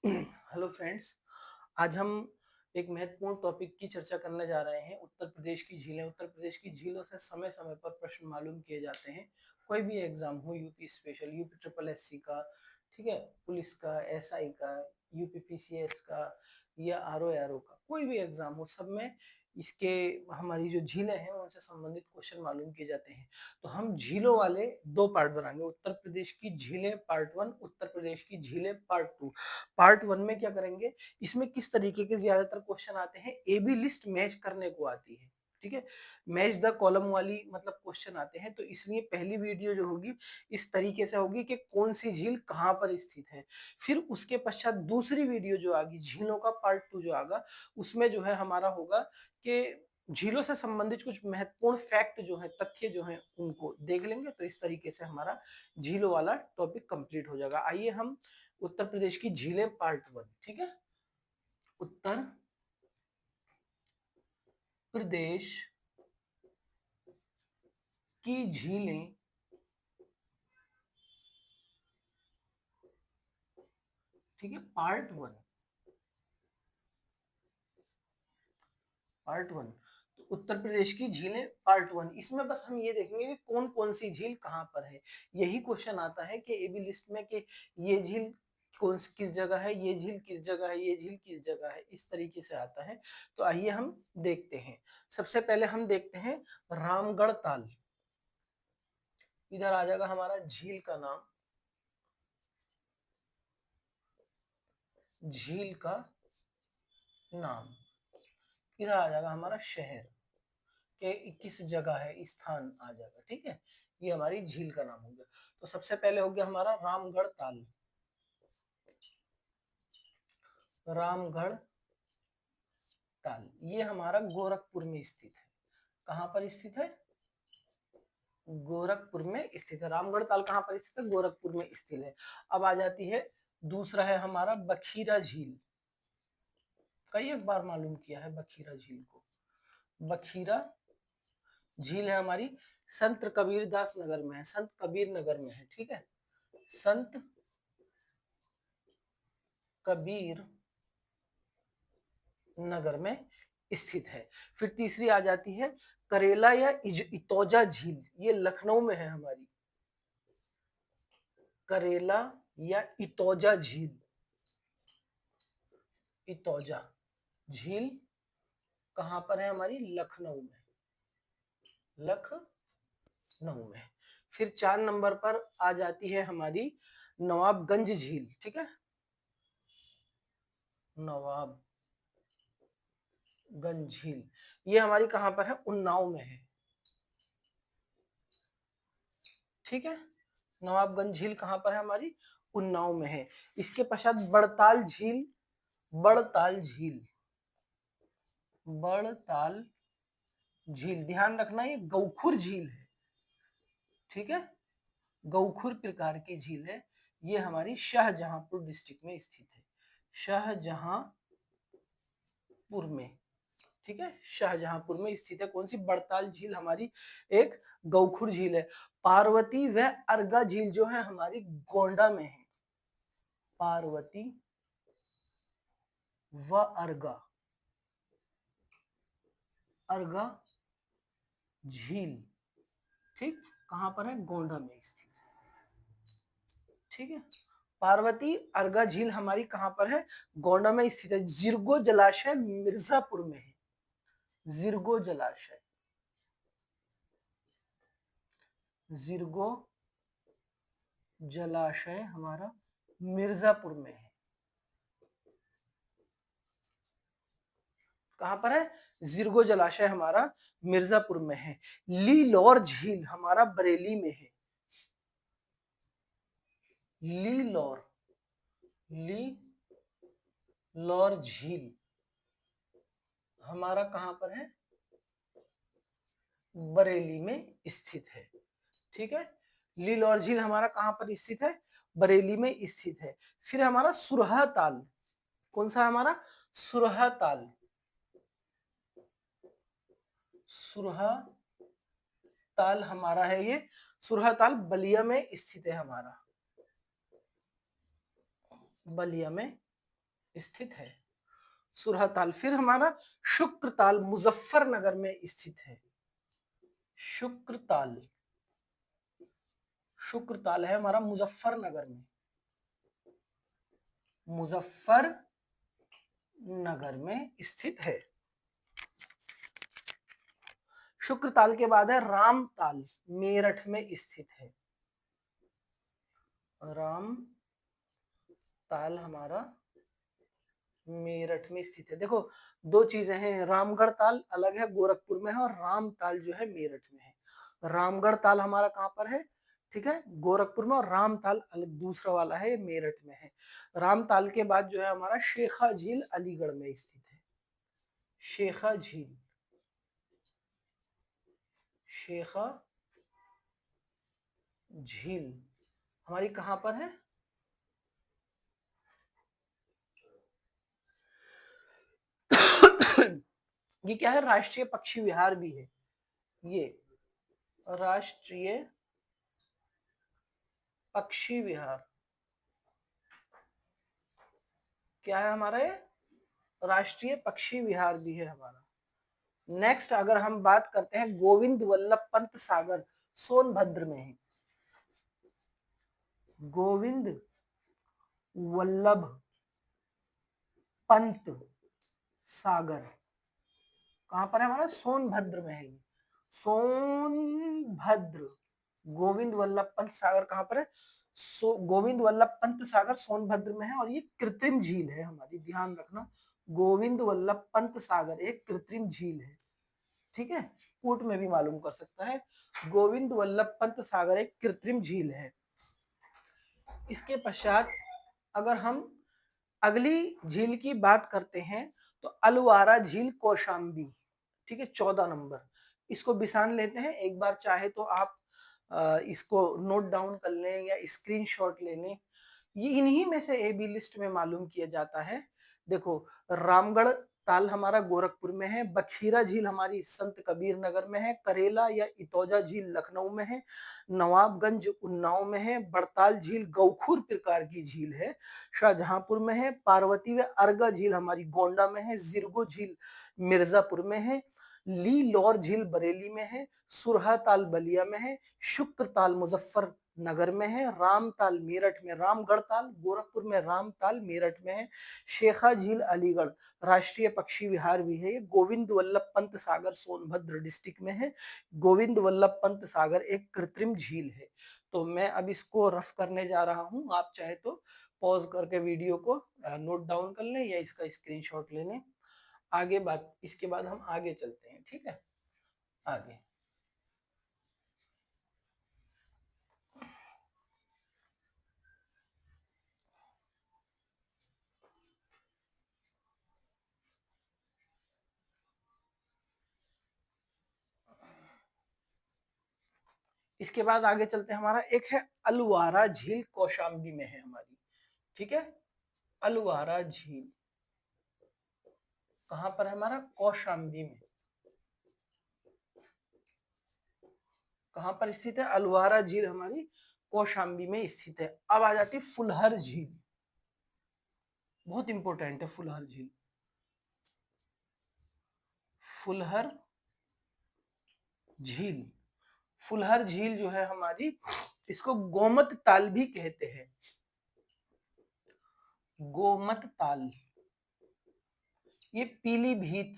Hello friends, आज हम एक महत्वपूर्ण टॉपिक की चर्चा करने जा रहे हैं। उत्तर प्रदेश की झीलें। उत्तर प्रदेश की झीलों से समय समय पर प्रश्न मालूम किए जाते हैं। कोई भी एग्जाम हो, UP special, UP triple SC का, ठीक है, पुलिस का, एसआई का, यूपी पीसीएस का या आरओ का, कोई भी एग्जाम हो, सब में इसके हमारी जो झीलें हैं उनसे संबंधित क्वेश्चन मालूम किए जाते हैं। तो हम झीलों वाले दो पार्ट बनाएंगे, उत्तर प्रदेश की झीलें पार्ट 1, उत्तर प्रदेश की झीलें पार्ट 2। पार्ट 1 में क्या करेंगे, इसमें किस तरीके के ज्यादातर क्वेश्चन आते हैं, ए बी लिस्ट मैच करने को आती है, ठीक है, मैच द कॉलम वाली मतलब क्वेश्चन आते हैं। तो इसलिए पहली वीडियो जो होगी इस तरीके से होगी कि कौन सी झील कहाँ पर स्थित है। फिर उसके पश्चात दूसरी वीडियो जो आगी, झीलों का पार्ट 2 जो आगा, उसमें जो है हमारा होगा कि झीलों से संबंधित कुछ महत्वपूर्ण फैक्ट जो है, तथ्य जो है, उनको देख लेंगे। तो इस तरीके से हमारा झीलों वाला टॉपिक कंप्लीट हो जाएगा। आइए हम उत्तर प्रदेश की झीलें पार्ट 1, ठीक है, उत्तर प्रदेश की झीलें ठीक है, पार्ट 1। पार्ट 1, तो उत्तर प्रदेश की झीलें पार्ट 1, इसमें बस हम ये देखेंगे कि कौन कौन सी झील कहाँ पर है। यही क्वेश्चन आता है कि एबी लिस्ट में कि ये झील कौन किस जगह है, ये झील किस जगह है, ये झील किस जगह है, इस तरीके से आता है। तो आइए हम देखते हैं। सबसे पहले हम देखते हैं रामगढ़ ताल। इधर आ जाएगा हमारा झील का नाम, झील का नाम। इधर आ जाएगा हमारा शहर के किस जगह है, स्थान आ जाएगा, ठीक है। ये हमारी झील का नाम हो गया। तो सबसे पहले हो गया हमारा रामगढ़ ताल। रामगढ़ ताल ये हमारा गोरखपुर में स्थित है। कहाँ पर स्थित है? गोरखपुर में स्थित है। रामगढ़ ताल कहाँ पर स्थित है? गोरखपुर में स्थित है। अब आ जाती है दूसरा है हमारा बखीरा झील। कई एक बार मालूम किया है बखीरा झील को। बखीरा झील है हमारी संत कबीरदास नगर में है, संत कबीर नगर में है, ठीक है, संत कबीर नगर में स्थित है। फिर तीसरी आ जाती है करेला या इतौजा झील। ये लखनऊ में है हमारी। करेला या इतौजा झील। इतौजा झील कहां पर है हमारी? लखनऊ में। लखनऊ में। फिर 4 नंबर पर आ जाती है हमारी नवाबगंज झील, ठीक है, नवाबगंज झील। ये हमारी कहां पर है? उन्नाव में है, ठीक है। नवाबगंज झील कहां पर है हमारी? उन्नाव में है। इसके पश्चात बड़ताल झील। बड़ताल झील। बड़ताल झील ध्यान रखना ये गौखुर झील है, ठीक है, गौखुर प्रकार की झील है। ये हमारी शाहजहांपुर डिस्ट्रिक्ट में स्थित है। शाहजहांपुर में, ठीक है, शाहजहांपुर में स्थित है। कौन सी? बड़ताल झील हमारी एक गौखुर झील है। पार्वती व अर्गा झील जो है हमारी गोंडा में है। पार्वती व अर्गा, अर्गा झील, ठीक, कहां पर है? गोंडा में स्थित है, ठीक है। पार्वती अर्गा झील हमारी कहां पर है? गोंडा में स्थित है। जिरगो जलाशय मिर्जापुर में है। जिरगो जलाशय, जिरगो जलाशय हमारा मिर्जापुर में है। कहां पर है? जिरगो जलाशय हमारा मिर्जापुर में है। लीलौर झील हमारा बरेली में है। लीलौर, लीलौर झील हमारा कहां पर है? बरेली में स्थित है, ठीक है। लीलौर झील हमारा कहां पर स्थित है? बरेली में स्थित है। फिर हमारा सुरहा ताल। कौन सा हमारा? सुरहा ताल। सुरहा ताल हमारा है ये। सुरहा ताल बलिया में स्थित है हमारा। बलिया में स्थित है। सुरहताल। फिर हमारा शुक्रताल मुजफ्फरनगर में स्थित है। शुक्रताल, शुक्रताल है हमारा मुजफ्फरनगर में, मुजफ्फरनगर में स्थित है। शुक्रताल के बाद है रामताल, मेरठ में स्थित है। रामताल हमारा मेरठ में स्थित है। देखो दो चीजें हैं, रामगढ़ ताल अलग है, गोरखपुर में है, और रामताल जो है मेरठ में है। रामगढ़ ताल हमारा कहाँ पर है, ठीक है, गोरखपुर में, और रामताल अलग दूसरा वाला है, ये मेरठ में है। रामताल के बाद जो है हमारा शेखा झील अलीगढ़ में स्थित है। शेखा झील, शेखा झील हमारी कहां पर है, ये क्या है, राष्ट्रीय पक्षी विहार भी है। ये राष्ट्रीय पक्षी विहार क्या है हमारा, ये राष्ट्रीय पक्षी विहार भी है हमारा। नेक्स्ट अगर हम बात करते हैं, गोविंद वल्लभ पंत सागर सोनभद्र में है। गोविंद वल्लभ पंत सागर कहां पर है हमारा, सोनभद्र में है। सोनभद्र, गोविंद वल्लभ पंत सागर कहां पर है, गोविंद वल्लभ पंत सागर सोनभद्र में है, और ये कृत्रिम झील है हमारी, ध्यान रखना। गोविंद वल्लभ पंत सागर एक कृत्रिम झील है, ठीक है, कूट में भी मालूम कर सकता है। गोविंद वल्लभ पंत सागर एक कृत्रिम झील है। इसके पश्चात अगर हम अगली झील की बात करते हैं तो अलवारा झील कौशाम्बी, ठीक है, 14 नंबर। इसको बिसान लेते हैं एक बार, चाहे तो आप इसको नोट डाउन कर लें या स्क्रीनशॉट ले लें। ये इन्हीं में से ए बी लिस्ट में मालूम किया जाता है। देखो रामगढ़ ताल हमारा गोरखपुर में है, बखीरा झील हमारी संत कबीर नगर में है, करेला या इतौजा झील लखनऊ में है, नवाबगंज उन्नाव में है, बड़ताल झील गौखुर प्रकार की झील है, शाहजहांपुर में है, पार्वती व अर्गा झील हमारी गोंडा में है, जिरगो झील मिर्जापुर में है, ली लौर झील बरेली में है, सुरहा ताल बलिया में है, शुक्र ताल मुजफ्फर नगर में है, रामताल मेरठ में, रामगढ़ ताल गोरखपुर में, रामताल मेरठ में है, शेखा झील अलीगढ़ राष्ट्रीय पक्षी विहार भी है, गोविंद वल्लभ पंत सागर सोनभद्र डिस्ट्रिक्ट में है। गोविंद वल्लभ पंत सागर एक कृत्रिम झील है। तो मैं अब इसको रफ करने जा रहा हूं, आप चाहे तो पॉज करके वीडियो को नोट डाउन कर लें या इसका स्क्रीनशॉट ले लें। आगे बात, इसके बाद हम आगे चलते हैं, ठीक है, आगे। इसके बाद आगे चलते हैं, हमारा एक है अलवारा झील कौशाम्बी में है हमारी, ठीक है, अलवारा झील कहां पर है हमारा, कौशाम्बी में। कहां पर स्थित है, अलवारा झील हमारी कौशाम्बी में स्थित है। अब आ जाती है फुलहर झील, बहुत इंपॉर्टेंट है फुलहर झील। फुलहर झील, फुलहर झील जो है हमारी, इसको गोमत ताल भी कहते हैं। गोमत ताल, ये पीलीभीत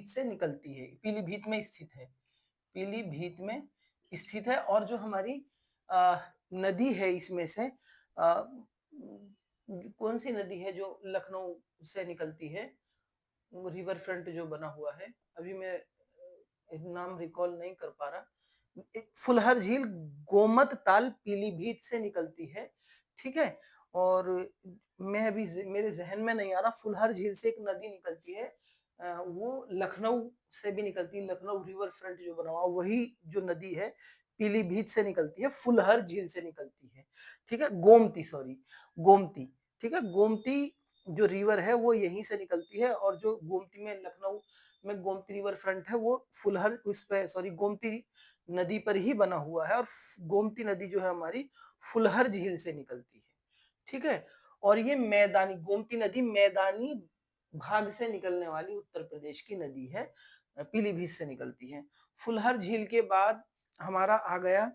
से निकलती है, पीलीभीत में स्थित है, पीलीभीत में स्थित है। और जो हमारी नदी है इसमें से कौन सी नदी है जो लखनऊ से निकलती है, रिवर फ्रंट जो बना हुआ है, अभी मैं नाम रिकॉल नहीं कर पा रहा। फुलहर झील गोमत ताल पीलीभीत से निकलती है, ठीक है। और मैं अभी मेरे जहन में नहीं आ रहा, फुलहर झील से एक नदी निकलती है, वो लखनऊ से भी निकलती है, लखनऊ रिवर फ्रंट जो बना हुआ वही जो नदी है पीलीभीत से निकलती है, फुलहर झील से निकलती है, ठीक है, गोमती, सॉरी गोमती, ठीक है, गोमती जो रिवर है वो यहीं से निकलती है। और जो गोमती में, लखनऊ में गोमती रिवर फ्रंट है, वो फुलहर उस पे, सॉरी गोमती नदी पर ही बना हुआ है, और गोमती नदी जो है हमारी फुलहर झील से निकलती है, ठीक है। और ये मैदानी, गोमती नदी मैदानी भाग से निकलने वाली उत्तर प्रदेश की नदी है, पीलीभीत से निकलती है। फुलहर झील के बाद हमारा आ गया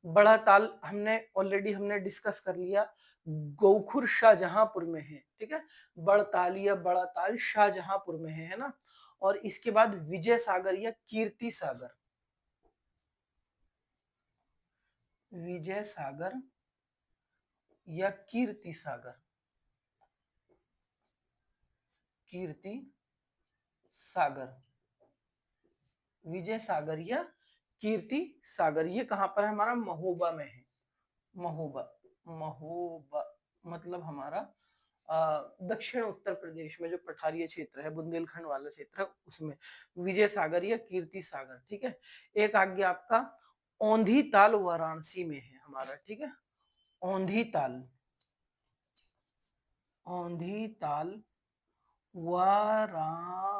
बड़ा ताल, हमने डिस्कस कर लिया, गोखुर शाहजहांपुर में है, ठीक है। बड़ताल या बड़ा ताल शाहजहांपुर में है ना। और इसके बाद विजय सागर या कीर्ति सागर, विजय सागर या कीर्ति सागर, कीर्ति सागर, विजय सागर या कीर्ति सागर, ये कहां पर है हमारा, महोबा में है। महोबा, महोबा मतलब हमारा दक्षिण उत्तर प्रदेश में जो पठारीय क्षेत्र है, बुंदेलखंड वाला क्षेत्र है, उसमें विजय सागर या कीर्ति सागर, ठीक है। एक आ गया आपका औंधी ताल, वाराणसी में है हमारा, ठीक है। औंधी ताल, औंधी ताल वाराणसी,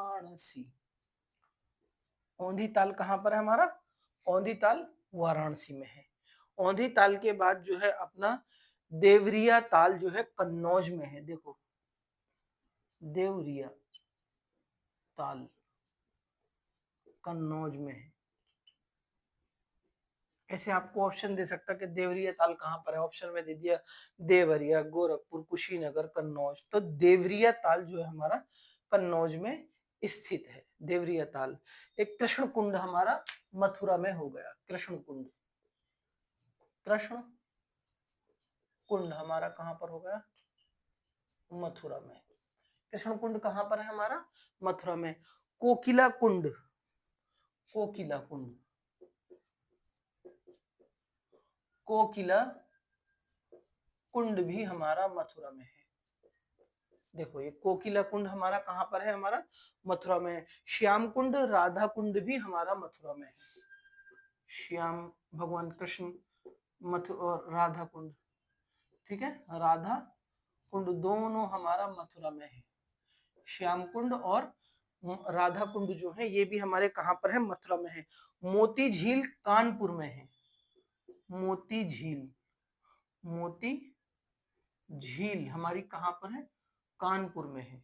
औंधी ताल कहां पर है हमारा, औंधी ताल वाराणसी में है। औंधी ताल के बाद जो है अपना देवरिया ताल जो है कन्नौज में है, देखो देवरिया ताल कन्नौज में है। ऐसे आपको ऑप्शन दे सकता कि देवरिया ताल कहां पर है, ऑप्शन में दे दिया देवरिया, गोरखपुर, कुशीनगर, कन्नौज। तो देवरिया ताल जो है हमारा कन्नौज में स्थित है, देवरिया ताल। एक कृष्ण कुंड हमारा मथुरा में हो गया, कृष्ण कुंड, कृष्ण कुंड हमारा कहां पर हो गया, मथुरा में। कृष्ण कुंड कहां पर है हमारा, मथुरा में। कोकिला कुंड, कोकिला कुंड, कोकिला कुंड भी हमारा मथुरा में है। देखो ये कोकिला कुंड हमारा कहां पर है, हमारा मथुरा में है। श्याम कुंड, राधा कुंड भी हमारा मथुरा में है। श्याम भगवान कृष्ण मथु और राधा कुंड, ठीक है, राधा कुंड दोनों हमारा मथुरा में है। श्याम कुंड और राधा कुंड जो है ये भी हमारे कहां पर है, मथुरा में है। मोती झील कानपुर में है, मोती झील, मोती झील हमारी कहां पर है, कानपुर में है।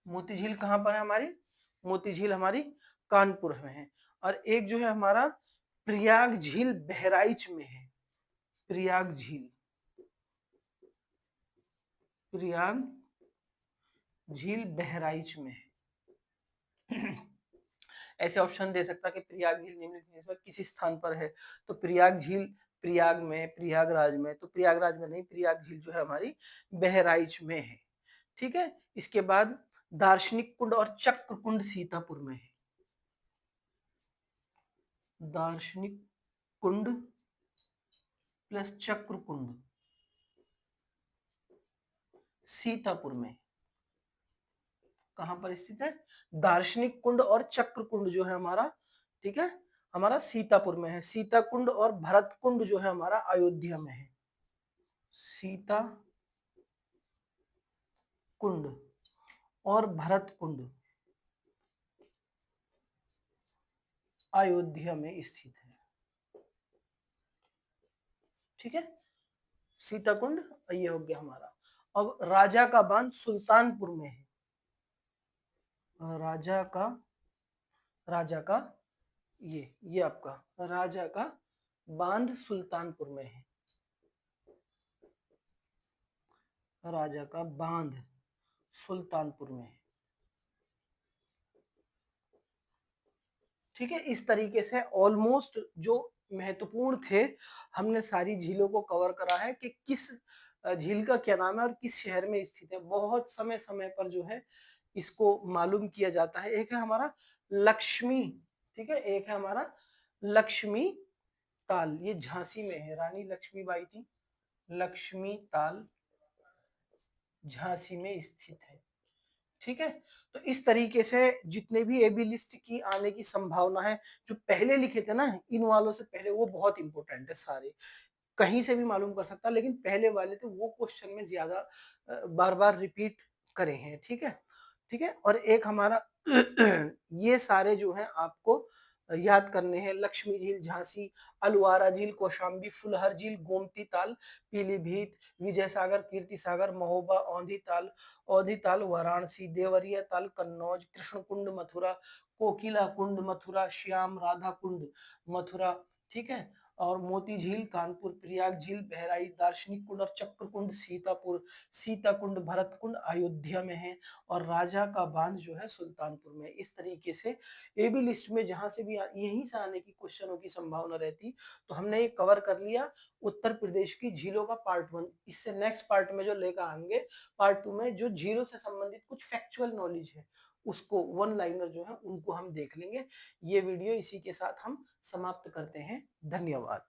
मोती झील कहां पर है हमारी, मोती झील हमारी कानपुर में है। और एक जो है हमारा प्रयाग झील बहराइच में है, प्रयाग झील, प्रयाग झील बहराइच में है। ऐसे ऑप्शन दे सकता कि प्रयाग झील निम्नलिखित में किसी स्थान पर है, तो प्रयाग झील प्रयाग में, प्रयागराज में, तो प्रयागराज में नहीं, प्रयाग झील जो है हमारी बहराइच में है, ठीक है। इसके बाद दार्शनिक कुंड और चक्र कुंड सीतापुर में है, दार्शनिक कुंड प्लस चक्र कुंड सीतापुर में, कहां पर स्थित है, दार्शनिक कुंड और चक्र कुंड जो है हमारा, ठीक है, हमारा सीतापुर में है। सीता कुंड और भरत कुंड जो है हमारा अयोध्या में है, सीता कुंड और भरत कुंड अयोध्या में स्थित है, ठीक है। सीता कुंड ये हो गया हमारा। अब राजा का बांध सुल्तानपुर में है, राजा का, राजा का ये आपका राजा का बांध सुल्तानपुर में है, राजा का बांध सुल्तानपुर में है, ठीक है। इस तरीके से ऑलमोस्ट जो महत्वपूर्ण थे हमने सारी झीलों को कवर करा है कि किस झील का क्या नाम है और किस शहर में स्थित है। बहुत समय समय पर जो है इसको मालूम किया जाता है। एक है हमारा लक्ष्मी, ठीक है, एक है हमारा लक्ष्मी ताल, ये झांसी में है, रानी लक्ष्मीबाई थी, लक्ष्मी ताल झांसी में स्थित है, ठीक है। तो इस तरीके से जितने भी एबी लिस्ट की आने की संभावना है, जो पहले लिखे थे ना इन वालों से पहले, वो बहुत इंपॉर्टेंट है, सारे कहीं से भी मालूम कर सकता, लेकिन पहले वाले तो वो क्वेश्चन में ज्यादा बार बार रिपीट करे हैं, ठीक है, ठीक है। और एक हमारा ये सारे जो है आपको याद करने हैं। लक्ष्मी झील झांसी, अलवारा झील कौशाम्बी, फुलहर झील, गोमती ताल पीलीभीत, विजय सागर, कीर्ति सागर, महोबा, औंधी ताल वाराणसी, देवरिया ताल कन्नौज, कृष्ण कुंड मथुरा, कोकिला कुंड मथुरा, श्याम राधा कुंड मथुरा, ठीक है। और मोती झील कानपुर, प्रयाग झील बहराइच, दार्शनिक कुंड और चक्र कुंड सीतापुर, सीता कुंड भरत कुंड अयोध्या में है, और राजा का बांध जो है सुल्तानपुर में। इस तरीके से ए बी लिस्ट में जहां से भी यहीं से आने की क्वेश्चनों की संभावना रहती। तो हमने ये कवर कर लिया उत्तर प्रदेश की झीलों का पार्ट 1। इससे नेक्स्ट पार्ट में जो लेकर आएंगे पार्ट 2 में, जो झीलों से संबंधित कुछ फैक्चुअल नॉलेज है उसको, वन लाइनर जो है उनको हम देख लेंगे। ये वीडियो इसी के साथ हम समाप्त करते हैं। धन्यवाद।